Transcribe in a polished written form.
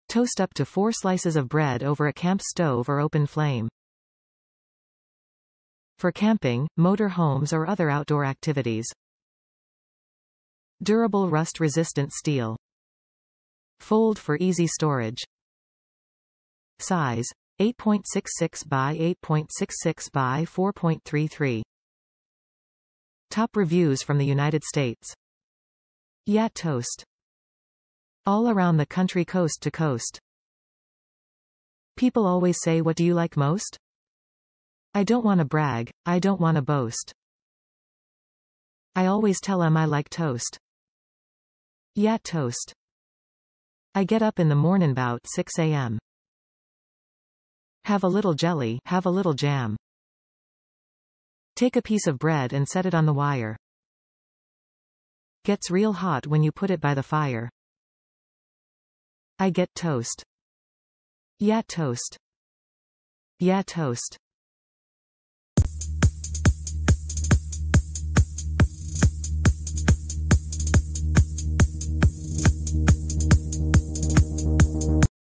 Toast up to 4 slices of bread over a camp stove or open flame. For camping, motor homes or other outdoor activities. Durable rust-resistant steel. Fold for easy storage. Size: 8.66 by 8.66 by 4.33. Top reviews from the United States. Yeah toast. All around the country coast to coast. People always say, what do you like most? I don't want to brag, I don't want to boast. I always tell 'em I like toast. Yeah toast. I get up in the mornin' bout 6 a.m. Have a little jelly, have a little jam. Take a piece of bread and set it on the wire. Gets real hot when you put it by the fire. I get toast. Yeah toast. Yeah toast.